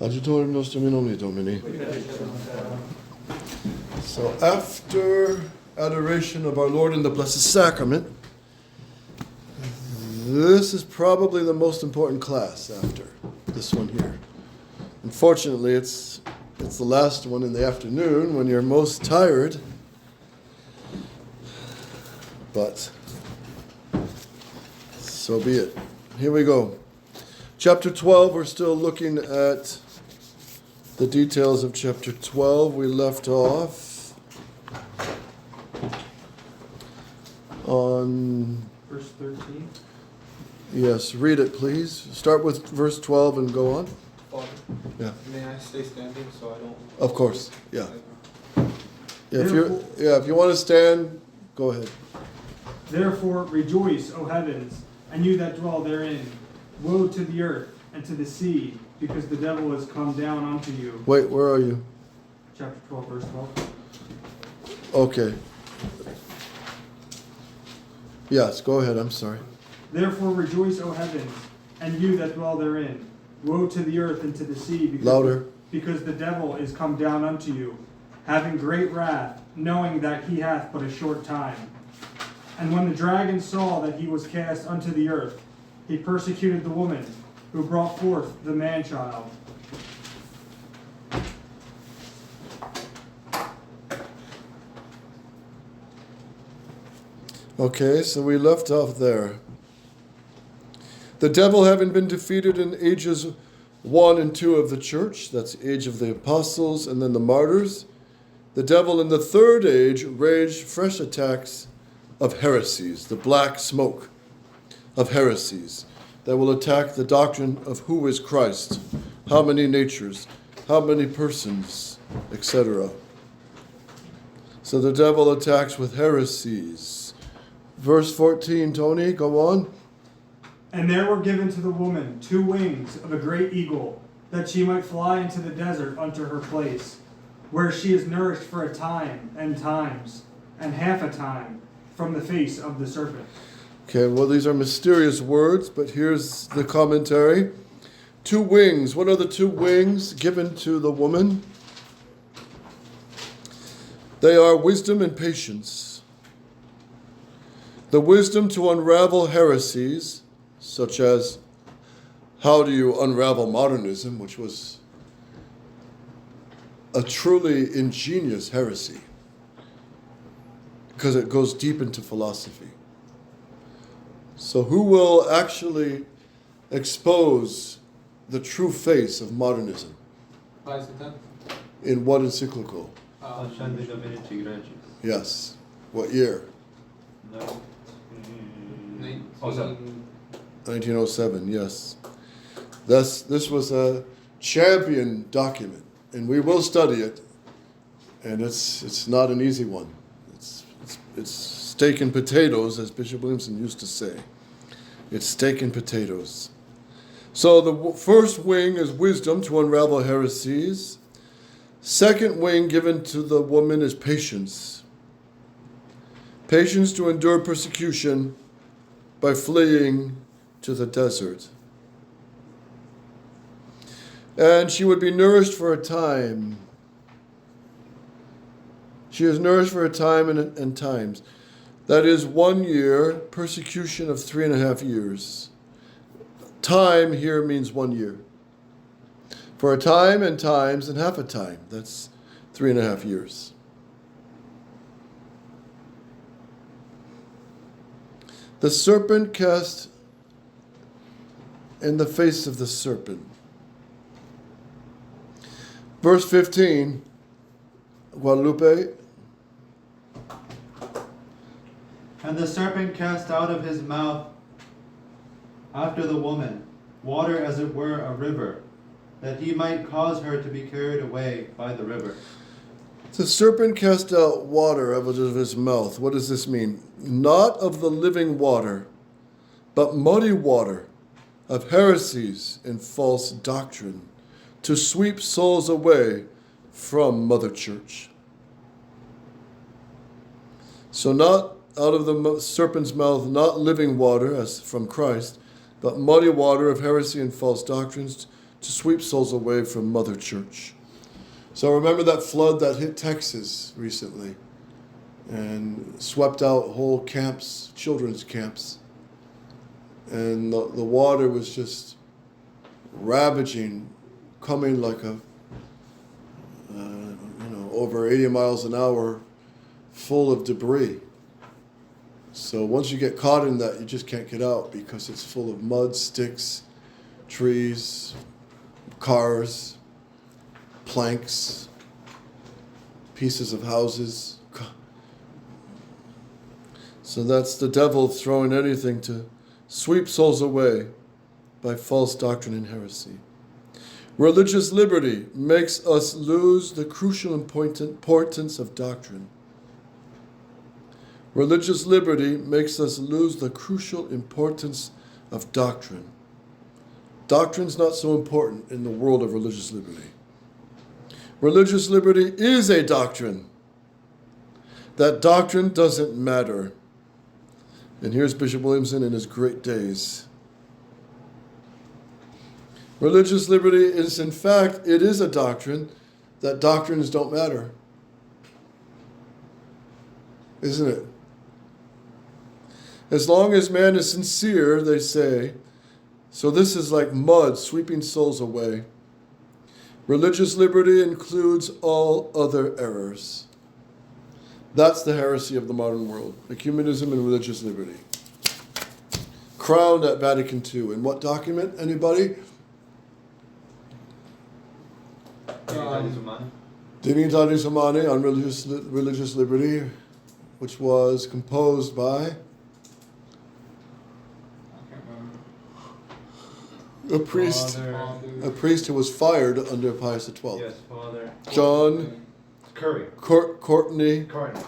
Adiutorium nostrum in nomine Domini. So after adoration of our Lord in the Blessed Sacrament, this is probably the most important class after this one here. Unfortunately, it's the last one in the afternoon when you're most tired. But so be it. Here we go. Chapter 12, we're still looking at the details of chapter 12. We left off on verse 13. Yes, read it, please. Start with verse 12 and go on. Father, yeah. May I stay standing so I don't... Of course, yeah. If you want to stand, go ahead. Therefore rejoice, O heavens, and you that dwell therein. Woe to the earth and to the sea, because the devil is come down unto you. Wait, where are you? Chapter 12, verse 12. Okay. Yes, go ahead, I'm sorry. Therefore rejoice, O heavens, and you that dwell therein. Woe to the earth and to the sea, because the devil is come down unto you, having great wrath, knowing that he hath but a short time. And when the dragon saw that he was cast unto the earth, he persecuted the woman who brought forth the man-child. Okay, so we left off there. The devil having been defeated in ages 1 and 2 of the church, that's the age of the apostles and then the martyrs, the devil in the third age raged fresh attacks of heresies, the black smoke of heresies that will attack the doctrine of who is Christ, how many natures, how many persons, etc. So the devil attacks with heresies. Verse 14, Tony, go on. And there were given to the woman 2 wings of a great eagle, that she might fly into the desert unto her place, where she is nourished for a time and times, and half a time, from the face of the serpent. Okay, well, these are mysterious words, but here's the commentary. 2 wings. What are the 2 wings given to the woman? They are wisdom and patience. The wisdom to unravel heresies, such as how do you unravel modernism, which was a truly ingenious heresy, because it goes deep into philosophy. So who will actually expose the true face of modernism? In what encyclical? Yes. What year? 1907, yes. This was a champion document, and we will study it, and it's not an easy one. It's steak and potatoes, as Bishop Williamson used to say. It's steak and potatoes. So the first wing is wisdom to unravel heresies. Second wing given to the woman is patience. Patience to endure persecution by fleeing to the desert. And she would be nourished for a time. She is nourished for a time and times. That is 1 year, persecution of 3.5 years. Time here means 1 year. For a time and times and half a time, that's 3.5 years. The serpent cast in the face of the serpent. Verse 15, Guadalupe. And the serpent cast out of his mouth after the woman water as it were a river, that he might cause her to be carried away by the river. The serpent cast out water out of his mouth. What does this mean? Not of the living water, but muddy water of heresies and false doctrine, to sweep souls away from Mother Church. So not out of the serpent's mouth, not living water as from Christ, but muddy water of heresy and false doctrines, to sweep souls away from Mother Church. So remember that flood that hit Texas recently and swept out whole camps, children's camps. And the water was just ravaging, coming like over 80 miles an hour, full of debris. So once you get caught in that, you just can't get out because it's full of mud, sticks, trees, cars, planks, pieces of houses. So that's the devil throwing anything to sweep souls away by false doctrine and heresy. Religious liberty makes us lose the crucial importance of doctrine. Religious liberty makes us lose the crucial importance of doctrine. Doctrine's not so important in the world of religious liberty. Religious liberty is a doctrine. That doctrine doesn't matter. And here's Bishop Williamson in his great days. Religious liberty is, in fact, it is a doctrine that doctrines don't matter. Isn't it? As long as man is sincere, they say, so this is like mud sweeping souls away. Religious liberty includes all other errors. That's the heresy of the modern world, ecumenism and religious liberty. Crowned at Vatican II. In what document? Anybody? Dignitatis Humanae on religious liberty, which was composed by a priest who was fired under Pius XII. Yes, Father. John Curry. Courtney Courtney.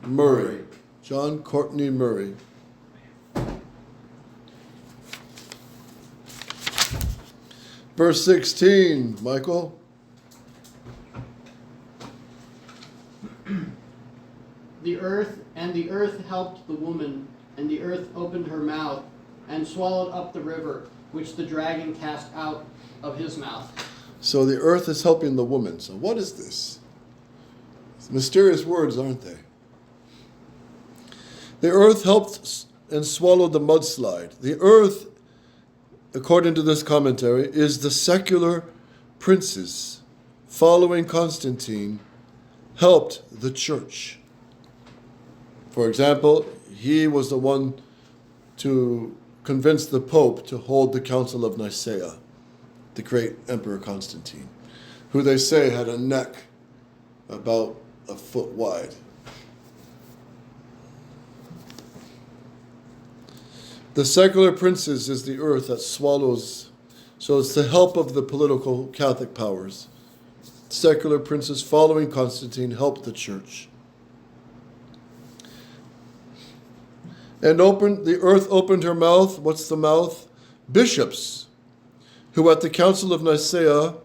Murray. John Courtney Murray. Verse 16, Michael. The earth helped the woman, and the earth opened her mouth, and swallowed up the river, which the dragon cast out of his mouth. So the earth is helping the woman. So what is this? It's mysterious words, aren't they? The earth helped and swallowed the mudslide. The earth, according to this commentary, is the secular princes following Constantine helped the church. For example, he was the one to convince the Pope to hold the Council of Nicaea, the great Emperor Constantine, who they say had a neck about a foot wide. The secular princes is the earth that swallows, so it's the help of the political Catholic powers. Secular princes following Constantine helped the church. And the earth opened her mouth. What's the mouth? Bishops, who at the Council of Nicaea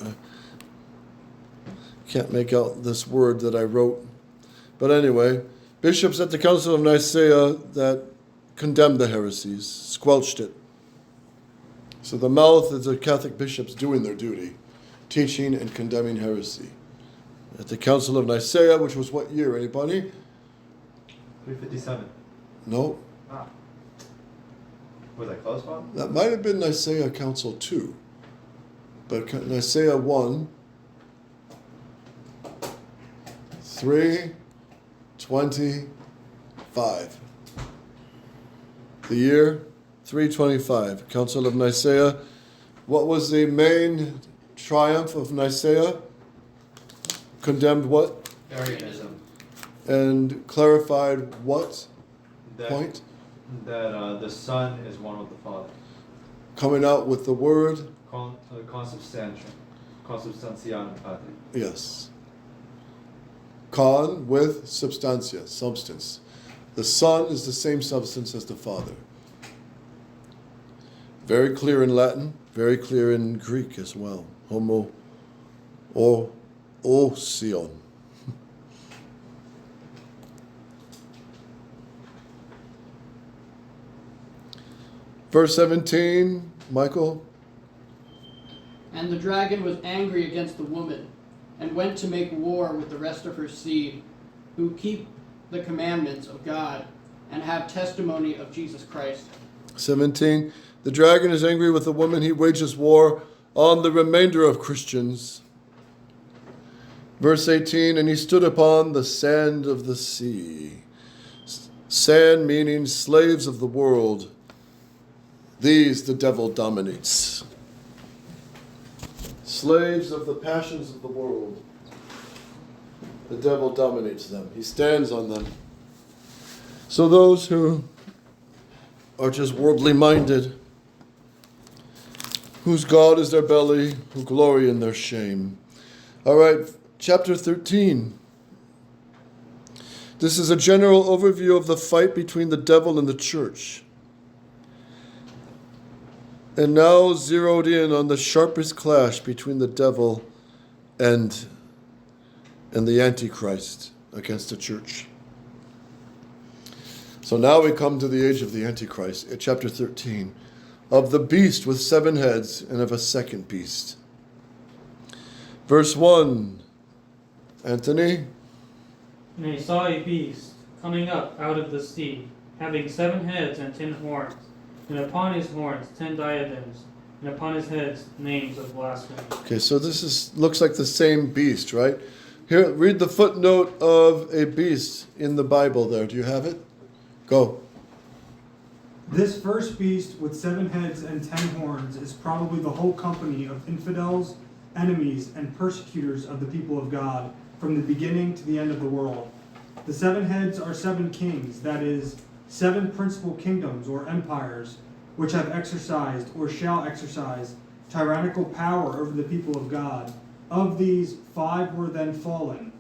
I can't make out this word that I wrote. But anyway, bishops at the Council of Nicaea that condemned the heresies, squelched it. So the mouth is the Catholic bishops doing their duty, teaching and condemning heresy. At the Council of Nicaea, which was what year, anybody? 357. No. Was that close one? That might have been Nicaea Council 2. But Nicaea 1, 325. The year 325, Council of Nicaea. What was the main triumph of Nicaea? Condemned what? Arianism. And clarified what point? That the Son is one with the Father. Coming out with the word? Consubstantiam Patri. Yes. Con with substantia, substance. The Son is the same substance as the Father. Very clear in Latin, very clear in Greek as well. Homo ousion. Verse 17, Michael. And the dragon was angry against the woman, and went to make war with the rest of her seed, who keep the commandments of God, and have testimony of Jesus Christ. 17, the dragon is angry with the woman. He wages war on the remainder of Christians. Verse 18, and he stood upon the sand of the sea. Sand meaning slaves of the world. These the devil dominates. Slaves of the passions of the world. The devil dominates them. He stands on them. So those who are just worldly minded, whose God is their belly, who glory in their shame. All right, chapter 13. This is a general overview of the fight between the devil and the church. And now zeroed in on the sharpest clash between the devil and the Antichrist against the church. So now we come to the age of the Antichrist, chapter 13, of the beast with 7 heads and of a second beast. Verse 1, Anthony. And I saw a beast coming up out of the sea, having 7 heads and 10 horns, and upon his horns 10 diadems, and upon his heads names of blasphemy. Okay, so this looks like the same beast, right? Here, read the footnote of a beast in the Bible there. Do you have it? Go. This first beast with 7 heads and 10 horns is probably the whole company of infidels, enemies, and persecutors of the people of God from the beginning to the end of the world. The 7 heads are 7 kings, that is, 7 principal kingdoms or empires, which have exercised or shall exercise tyrannical power over the people of God. Of these, 5 were then fallen: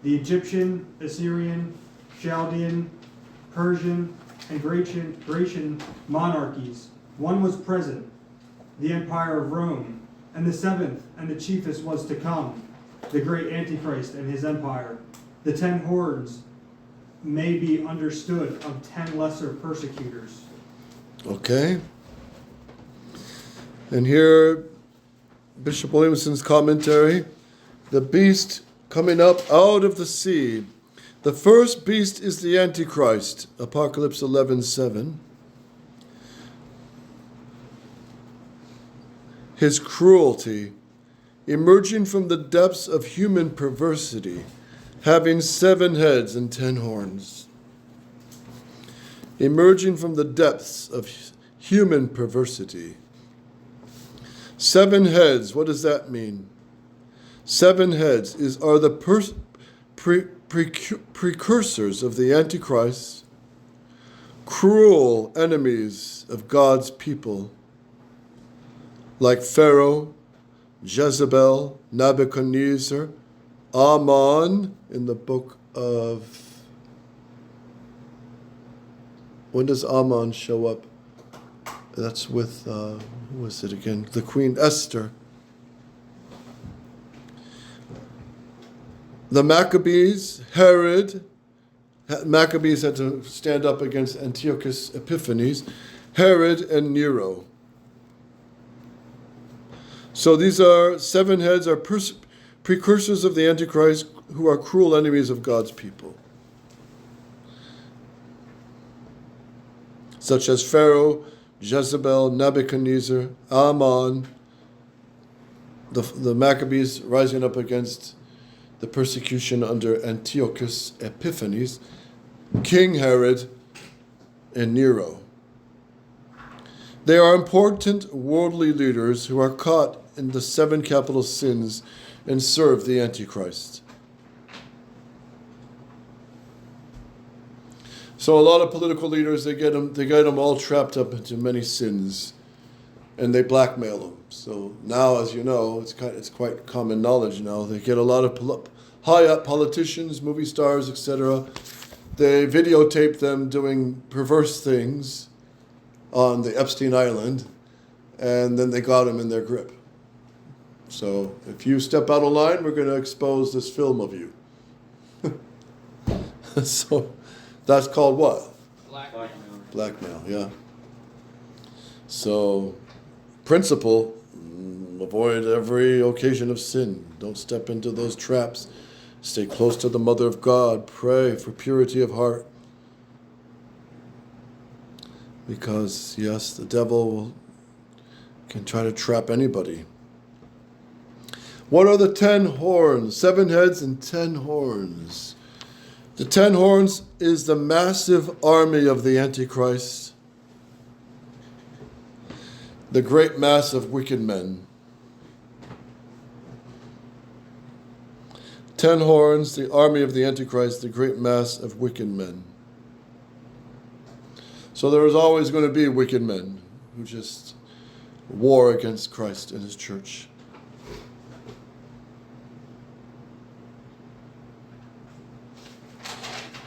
the Egyptian, Assyrian, Chaldean, Persian, and Grecian monarchies. 1 was present, the empire of Rome, and the 7th and the chiefest was to come, the great Antichrist and his empire. The 10 horns may be understood of 10 lesser persecutors. Okay. And here, Bishop Williamson's commentary, the beast coming up out of the sea. The first beast is the Antichrist, Apocalypse 11:7. His cruelty, emerging from the depths of human perversity, having 7 heads and 10 horns. Emerging from the depths of human perversity. 7 heads, what does that mean? 7 heads are the precursors of the Antichrist, cruel enemies of God's people, like Pharaoh, Jezebel, Nebuchadnezzar, Ammon in the book of... When does Ammon show up? That's with, who was it again? The Queen Esther. The Maccabees, Herod. Maccabees had to stand up against Antiochus Epiphanes. Herod and Nero. So these are 7 heads are precursors of the Antichrist who are cruel enemies of God's people. Such as Pharaoh, Jezebel, Nebuchadnezzar, Ammon, the Maccabees rising up against the persecution under Antiochus Epiphanes, King Herod, and Nero. They are important worldly leaders who are caught in the 7 capital sins and serve the Antichrist. So a lot of political leaders, they get them all trapped up into many sins, and they blackmail them. So now, as you know, it's quite common knowledge now. They get a lot of high up politicians, movie stars, etc. They videotaped them doing perverse things on the Epstein Island, and then they got him in their grip. So if you step out of line, we're going to expose this film of you. So that's called what? Blackmail. Blackmail, yeah. So, principle, avoid every occasion of sin. Don't step into those traps. Stay close to the Mother of God. Pray for purity of heart. Because, yes, the devil can try to trap anybody. What are the 10 horns? 7 heads and 10 horns. The 10 horns is the massive army of the Antichrist. The great mass of wicked men. 10 horns, the army of the Antichrist, the great mass of wicked men. So there is always going to be wicked men who just war against Christ and his church.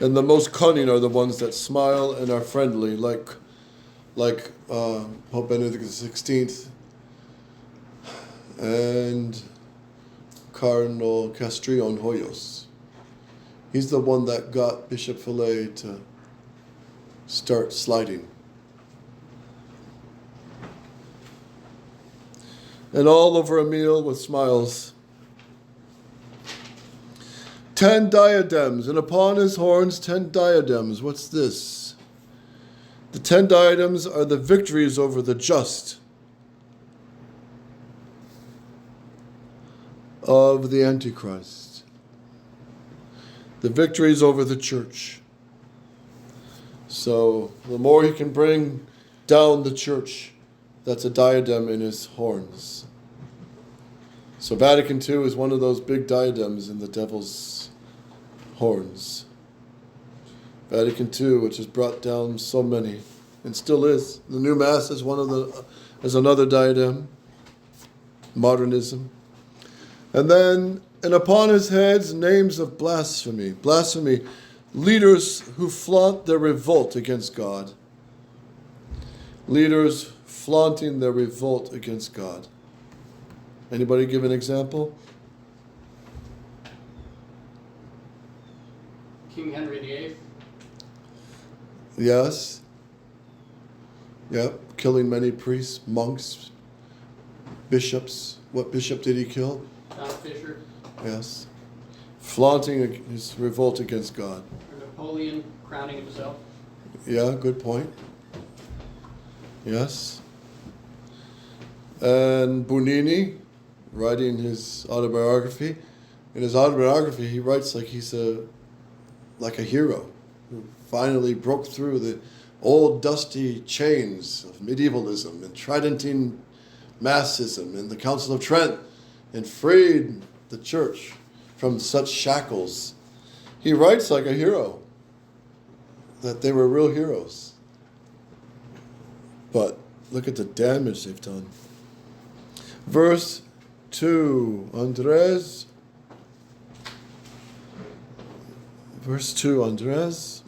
And the most cunning are the ones that smile and are friendly, like Pope Benedict XVI and Cardinal Castrillon Hoyos. He's the one that got Bishop Fillet to start sliding. And all over a meal with smiles. 10 diadems, and upon his horns 10 diadems. What's this? The 10 diadems are the victories over the just of the Antichrist. The victories over the church. So the more he can bring down the church, that's a diadem in his horns. So Vatican II is one of those big diadems in the devil's horns. Vatican II, which has brought down so many, and still is. The new Mass is is another diadem. Modernism. And then, and upon his heads, names of blasphemy. Blasphemy, leaders who flaunt their revolt against God. Leaders flaunting their revolt against God. Anybody give an example? King Henry VIII. Yes. Yep. Killing many priests, monks, bishops. What bishop did he kill? John Fisher. Yes. Flaunting his revolt against God. Or Napoleon crowning himself. Yeah, good point. Yes. And Bunini, writing his autobiography. In his autobiography, he writes like he's like a hero who finally broke through the old dusty chains of medievalism and Tridentine Massism and the Council of Trent and freed the church from such shackles. He writes like a hero, that they were real heroes. But look at the damage they've done. Verse 2, Andres. Verse 2, Andres.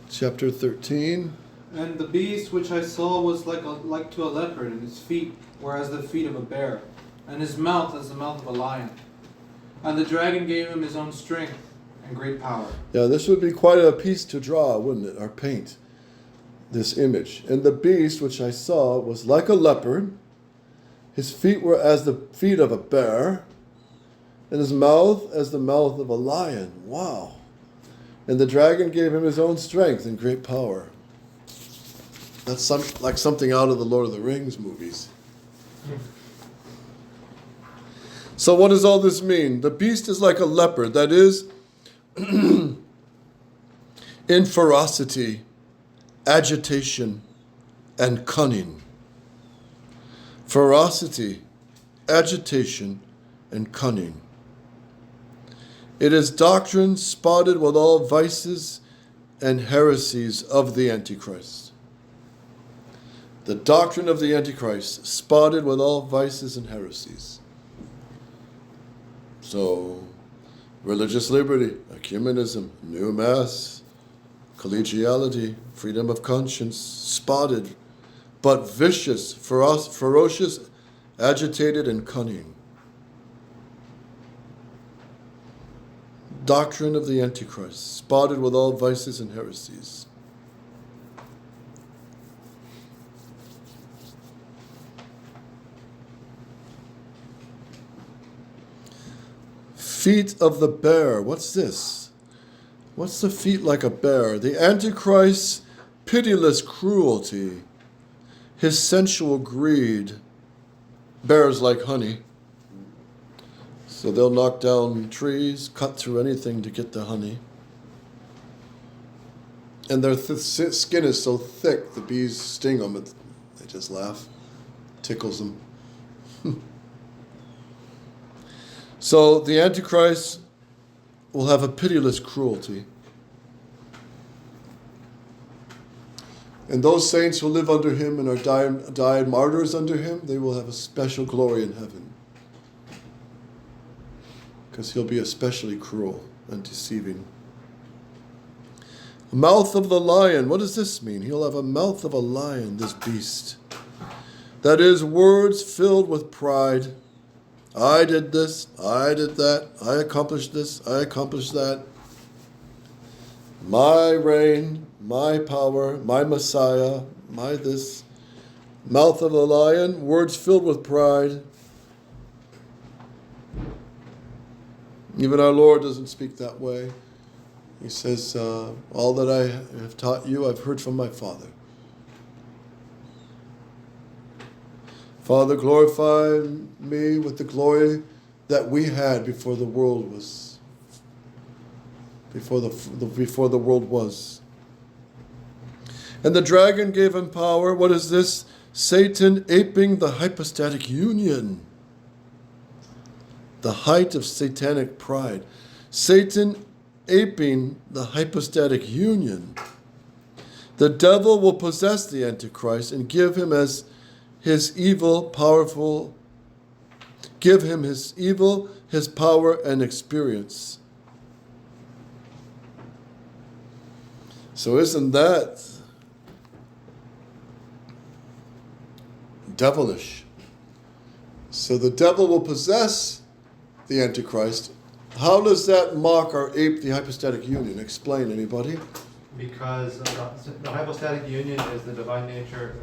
Chapter 13. And the beast which I saw was like to a leopard, and his feet were as the feet of a bear, and his mouth as the mouth of a lion. And the dragon gave him his own strength and great power. Yeah, this would be quite a piece to draw, wouldn't it? Or paint this image. And the beast which I saw was like a leopard. His feet were as the feet of a bear, and his mouth as the mouth of a lion. Wow. And the dragon gave him his own strength and great power. That's like something out of the Lord of the Rings movies. So what does all this mean? The beast is like a leopard, that is, in ferocity, agitation, and cunning. Ferocity, agitation, and cunning. It is doctrine spotted with all vices and heresies of the Antichrist. The doctrine of the Antichrist, spotted with all vices and heresies. So, religious liberty, ecumenism, new mass, collegiality, freedom of conscience, spotted, but vicious, ferocious, agitated, and cunning. Doctrine of the Antichrist, spotted with all vices and heresies. Feet of the bear. What's this? What's the feet like a bear? The Antichrist's pitiless cruelty, his sensual greed. Bears like honey. So they'll knock down trees, cut through anything to get the honey. And their skin is so thick, the bees sting them. They just laugh. Tickles them. So the Antichrist will have a pitiless cruelty. And those saints who live under him and are died martyrs under him, they will have a special glory in heaven. Because he'll be especially cruel and deceiving. Mouth of the lion. What does this mean? He'll have a mouth of a lion, this beast. That is, words filled with pride. I did this, I did that, I accomplished this, I accomplished that. My reign, my power, my Messiah, my this. Mouth of the lion, words filled with pride. Even our Lord doesn't speak that way. He says, all that I have taught you, I've heard from my Father. Father, glorify me with the glory that we had before the world was. Before the world was. And the dragon gave him power. What is this? Satan aping the hypostatic union. The height of satanic pride. Satan aping the hypostatic union. The devil will possess the Antichrist and give him his evil, his power and experience. So isn't that devilish? So the devil will possess the Antichrist. How does that mock or ape the hypostatic union? Explain, anybody? Because the hypostatic union is the divine nature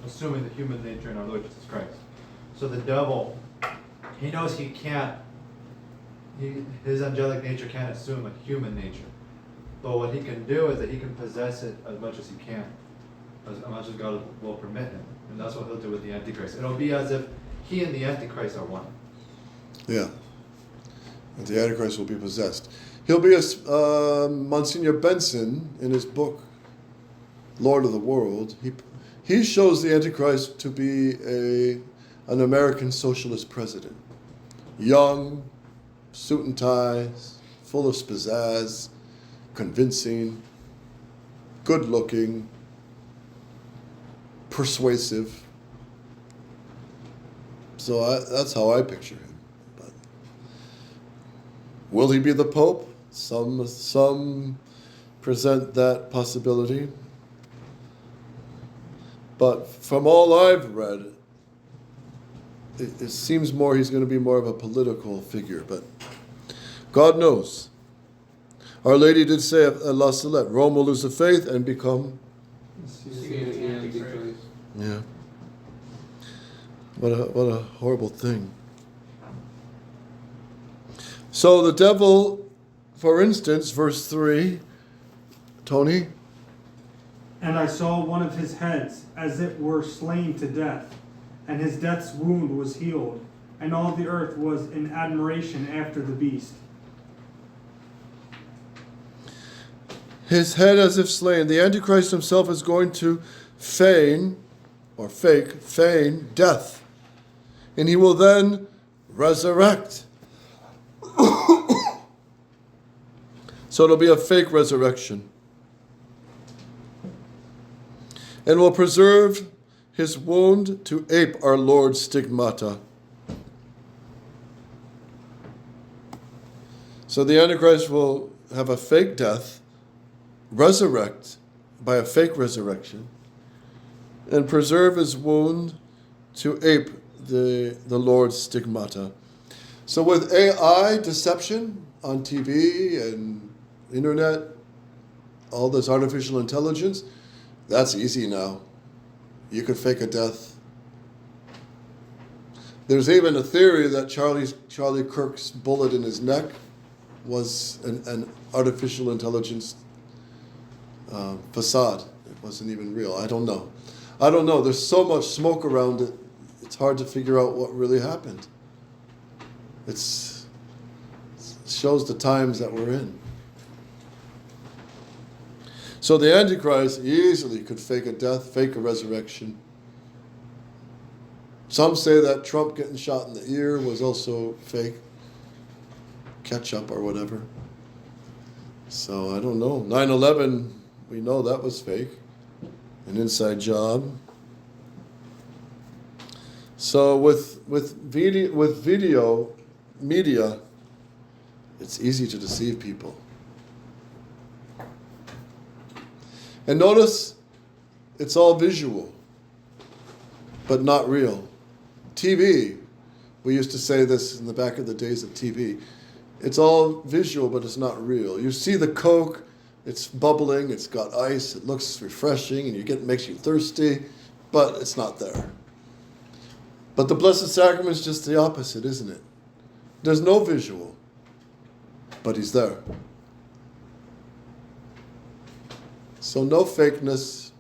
assuming the human nature in our Lord Jesus Christ. So the devil, he knows he can't, his angelic nature can't assume a human nature. But what he can do is that he can possess it as much as he can, as much as God will permit him. And that's what he'll do with the Antichrist. It'll be as if he and the Antichrist are one. Yeah. And the Antichrist will be possessed. He'll be as Monsignor Benson, in his book, Lord of the World, he shows the Antichrist to be an American socialist president. Young, suit and ties, full of pizzazz, convincing, good-looking, persuasive. So that's how I picture him. But will he be the Pope? Some present that possibility. But from all I've read, it seems more he's going to be more of a political figure. But God knows. Our Lady did say at La Salette, Rome will lose the faith and become... Yeah. What a horrible thing. So the devil, for instance, verse 3, Tony? And I saw one of his heads as it were slain to death, and his death's wound was healed, and all the earth was in admiration after the beast. His head as if slain. The Antichrist himself is going to feign death. And he will then resurrect. So it'll be a fake resurrection. And will preserve his wound to ape our Lord's stigmata. So the Antichrist will have a fake death, resurrect by a fake resurrection, and preserve his wound to ape the Lord's stigmata. So with AI deception on TV and internet, all this artificial intelligence, that's easy now. You could fake a death. There's even a theory that Charlie Kirk's bullet in his neck was an artificial intelligence facade. It wasn't even real. I don't know. There's so much smoke around it. It's hard to figure out what really happened. It shows the times that we're in. So the Antichrist easily could fake a death, fake a resurrection. Some say that Trump getting shot in the ear was also fake, ketchup or whatever. So I don't know. 9/11, we know that was fake, an inside job. So with video media, it's easy to deceive people. And notice, it's all visual, but not real. TV, we used to say this in the back of the days of TV, it's all visual, but it's not real. You see the Coke, it's bubbling, it's got ice, it looks refreshing, and it makes you thirsty, but it's not there. But the Blessed Sacrament is just the opposite, isn't it? There's no visual, but he's there. So no fakeness,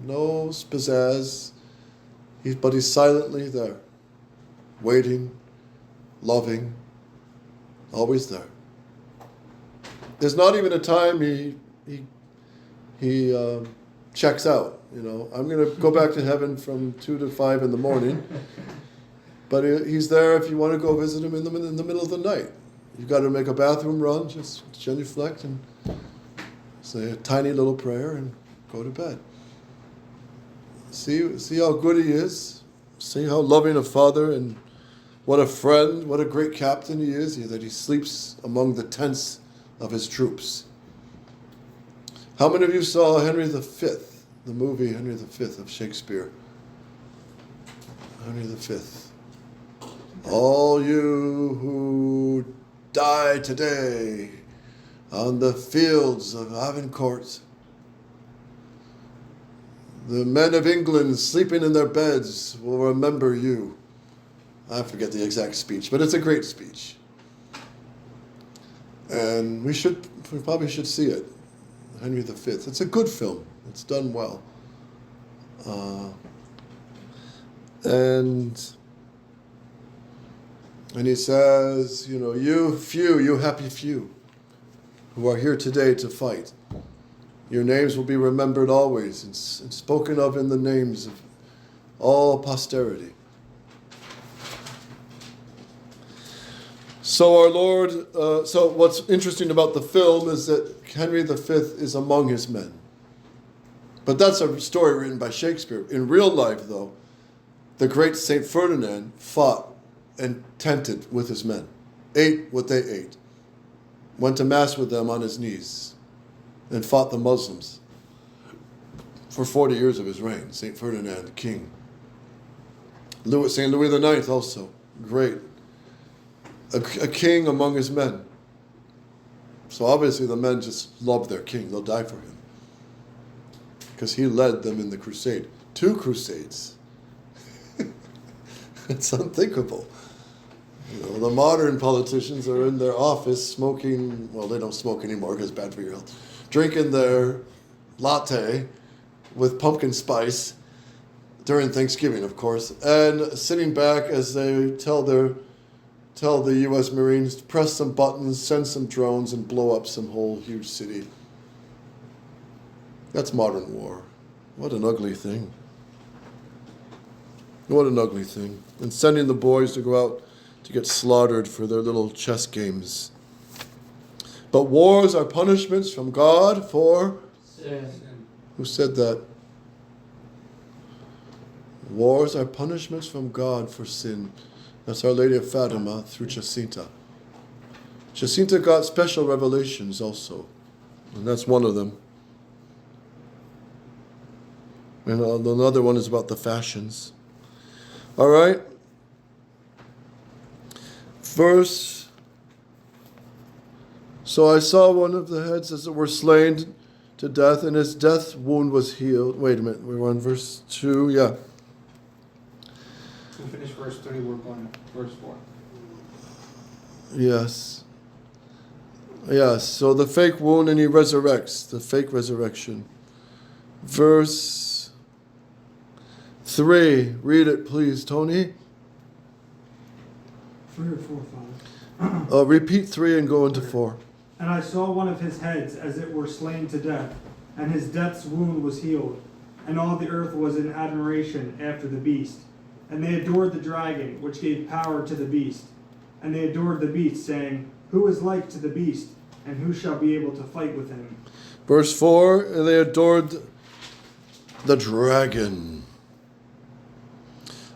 no pizzazz, but he's silently there, waiting, loving, always there. There's not even a time he checks out. You know, I'm going to go back to heaven from 2 to 5 in the morning, but he's there if you want to go visit him in the middle of the night. You've got to make a bathroom run, just genuflect and say a tiny little prayer and go to bed. See how good he is. See how loving a father and what a friend, what a great captain he is, that he sleeps among the tents of his troops. How many of you saw Henry V, the movie Henry V of Shakespeare? Henry V. All you who die today on the fields of Agincourt, the men of England sleeping in their beds will remember you. I forget the exact speech, but it's a great speech. And we probably should see it. Henry V. It's a good film. It's done well. And he says, you happy few who are here today to fight, your names will be remembered always and spoken of in the names of all posterity. So our Lord, so what's interesting about the film is that Henry V is among his men. But that's a story written by Shakespeare. In real life, though, the great Saint Ferdinand fought and tented with his men, ate what they ate, went to Mass with them on his knees, and fought the Muslims for 40 years of his reign, Saint Ferdinand, the king. Saint Louis IX also, great. A king among his men. So obviously the men just love their king. They'll die for him. Because he led them in the crusade. 2 crusades. It's unthinkable. The modern politicians are in their office smoking, well, they don't smoke anymore because it's bad for your health, drinking their latte with pumpkin spice during Thanksgiving, of course, and sitting back as they tell the U.S. Marines to press some buttons, send some drones, and blow up some whole huge city. That's modern war. What an ugly thing. What an ugly thing. And sending the boys to go out to get slaughtered for their little chess games. But wars are punishments from God for Sin. Who said that? Wars are punishments from God for sin. That's Our Lady of Fatima through Jacinta. Jacinta got special revelations also, and that's one of them. And another one is about the fashions. All right. Verse. So I saw one of the heads as it were slain to death, and his death wound was healed. Wait a minute, we were on verse 2, yeah. We finish verse 3, we're going to verse 4. Yes. Yes, so the fake wound and he resurrects, the fake resurrection. Verse 3, read it please, Tony. 3 or 4, Father. Repeat 3 and go into 4. And I saw one of his heads as it were slain to death, and his death's wound was healed, and all the earth was in admiration after the beast. And they adored the dragon, which gave power to the beast. And they adored the beast, saying, Who is like to the beast, and who shall be able to fight with him? Verse 4, and they adored the dragon.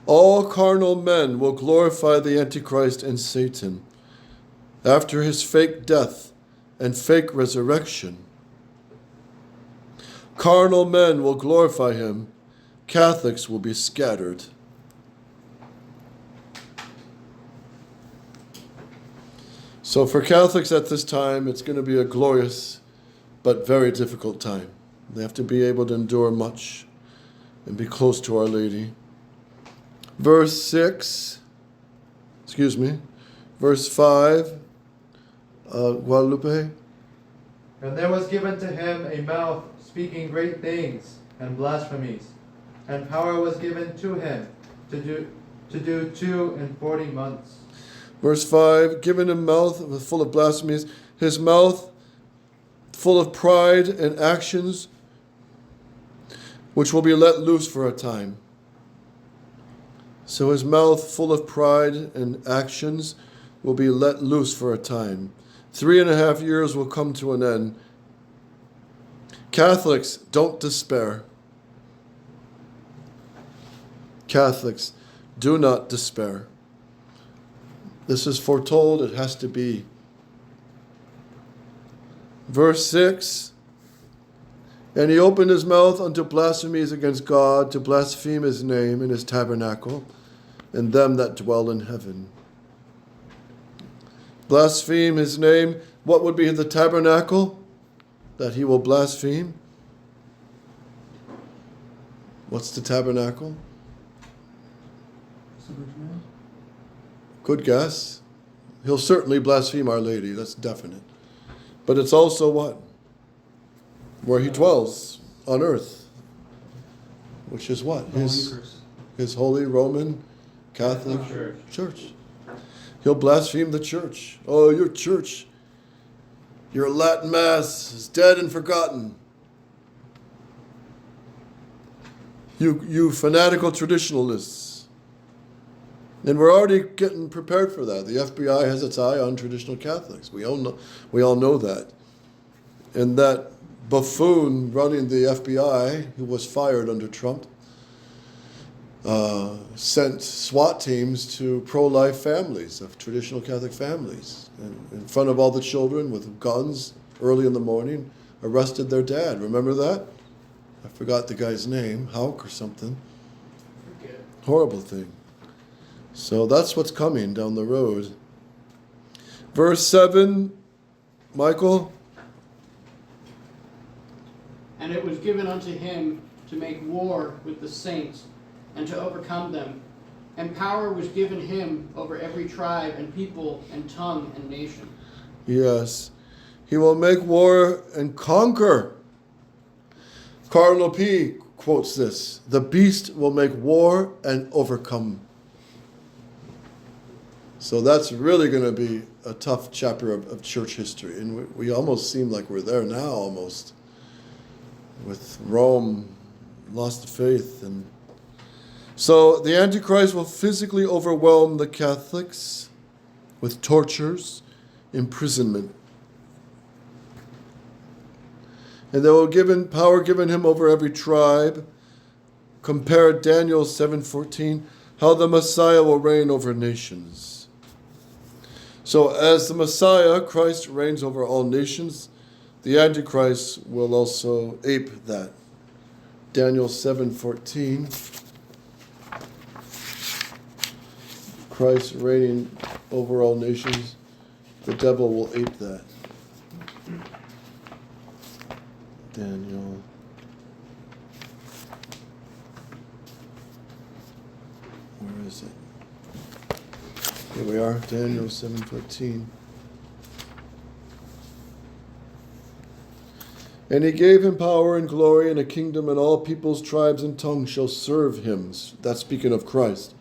All carnal men will glorify the Antichrist and Satan after his fake death and fake resurrection. Carnal men will glorify him. Catholics will be scattered. So for Catholics at this time, it's going to be a glorious but very difficult time. They have to be able to endure much and be close to Our Lady. Verse 5, Guadalupe. And there was given to him a mouth speaking great things and blasphemies, and power was given to him to do 42 months. Verse 5, given him mouth full of blasphemies, his mouth full of pride and actions, which will be let loose for a time. So his mouth full of pride and actions will be let loose for a time. 3.5 years will come to an end. Catholics, don't despair. Catholics, do not despair. This is foretold, it has to be. Verse 6, and he opened his mouth unto blasphemies against God, to blaspheme his name and his tabernacle, and them that dwell in heaven. Blaspheme his name. What would be the tabernacle that he will blaspheme? What's the tabernacle? Good guess. He'll certainly blaspheme Our Lady, that's definite. But it's also what? Where he dwells on earth. Which is what? His holy Roman Catholic Church. He'll blaspheme the church. Oh, your church, your Latin Mass is dead and forgotten. You fanatical traditionalists. And we're already getting prepared for that. The FBI has its eye on traditional Catholics. We all know that. And that buffoon running the FBI, who was fired under Trump, sent SWAT teams to pro-life families of traditional Catholic families, and in front of all the children with guns early in the morning, arrested their dad. Remember that? I forgot the guy's name, Hewko or something. Horrible thing. So that's what's coming down the road. Verse 7, Michael. And it was given unto him to make war with the saints, and to overcome them. And power was given him over every tribe and people and tongue and nation. Yes. He will make war and conquer. Cardinal P quotes this. The beast will make war and overcome. So that's really going to be a tough chapter of church history. And we almost seem like we're there now, almost. With Rome lost the faith. And so the Antichrist will physically overwhelm the Catholics with tortures, imprisonment. And there will power given him over every tribe. Compare Daniel 7:14, how the Messiah will reign over nations. So as the Messiah, Christ reigns over all nations, the Antichrist will also ape that. Daniel 7:14. Christ reigning over all nations, the devil will ape that. Daniel. Where is it? Here we are, Daniel 7:14. And he gave him power and glory and a kingdom, and all peoples, tribes, and tongues shall serve him. That's speaking of Christ.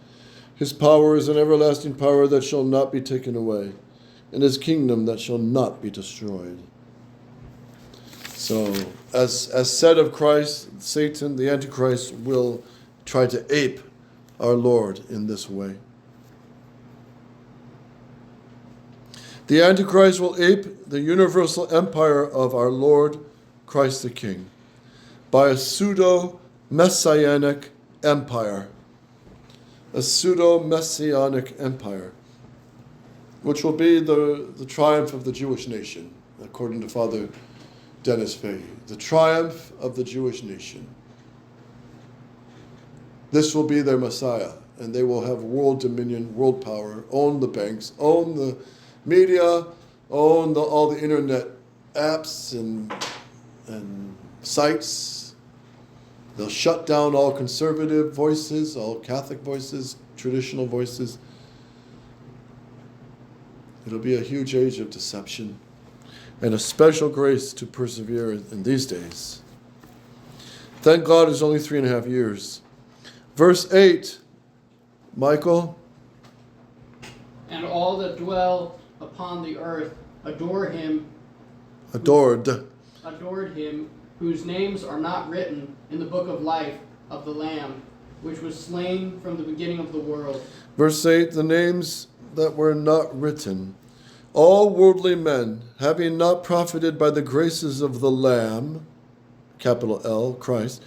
His power is an everlasting power that shall not be taken away, and his kingdom that shall not be destroyed. So, as said of Christ, Satan, the Antichrist, will try to ape our Lord in this way. The Antichrist will ape the universal empire of our Lord Christ the King by a pseudo-messianic empire. A pseudo-messianic empire, which will be the triumph of the Jewish nation, according to Father Dennis Fahey. The triumph of the Jewish nation. This will be their Messiah, and they will have world dominion, world power, own the banks, own the media, own all the internet apps and sites. They'll shut down all conservative voices, all Catholic voices, traditional voices. It'll be a huge age of deception and a special grace to persevere in these days. Thank God it's only 3.5 years. Verse 8, Michael. And all that dwell upon the earth adored him, whose names are not written in the book of life of the Lamb, which was slain from the beginning of the world. Verse 8, the names that were not written. All worldly men, having not profited by the graces of the Lamb, capital L, Christ,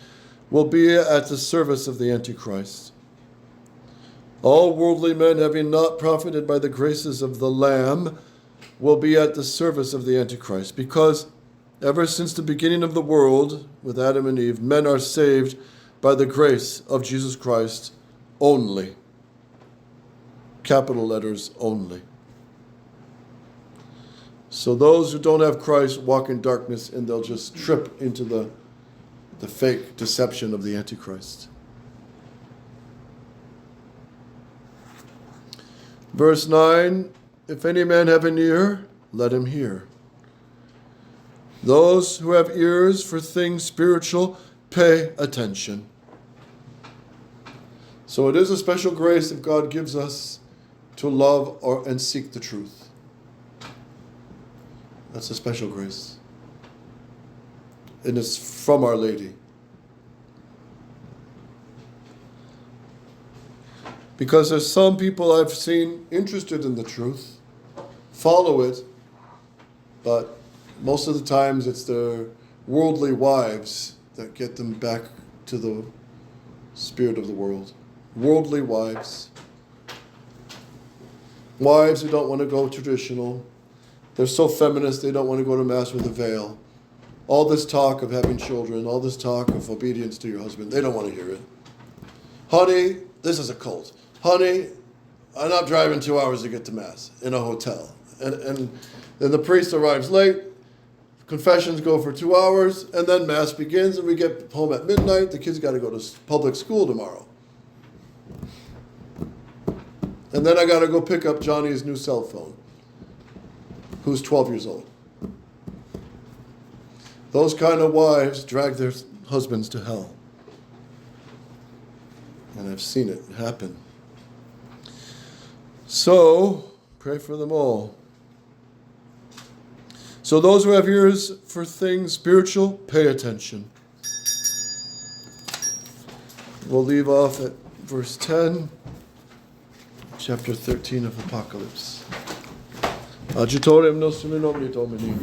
will be at the service of the Antichrist. All worldly men, having not profited by the graces of the Lamb, will be at the service of the Antichrist, because ever since the beginning of the world, with Adam and Eve, men are saved by the grace of Jesus Christ only. Capital letters, only. So those who don't have Christ walk in darkness, and they'll just trip into the fake deception of the Antichrist. Verse 9, if any man have an ear, let him hear. Those who have ears for things spiritual, pay attention. So it is a special grace that God gives us to love and seek the truth. That's a special grace. And it's from Our Lady. Because there's some people I've seen interested in the truth, follow it, but most of the times it's their worldly wives that get them back to the spirit of the world. Worldly wives. Wives who don't want to go traditional. They're so feminist they don't want to go to Mass with a veil. All this talk of having children, all this talk of obedience to your husband, they don't want to hear it. Honey, this is a cult. Honey, I'm not driving 2 hours to get to Mass in a hotel. And then the priest arrives late, confessions go for 2 hours, and then Mass begins, and we get home at midnight. The kids got to go to public school tomorrow. And then I got to go pick up Johnny's new cell phone, who's 12 years old. Those kind of wives drag their husbands to hell. And I've seen it happen. So, pray for them all. So those who have ears for things spiritual, pay attention. We'll leave off at verse 10, chapter 13 of Apocalypse. Agitorem nostrum in nomine Domini.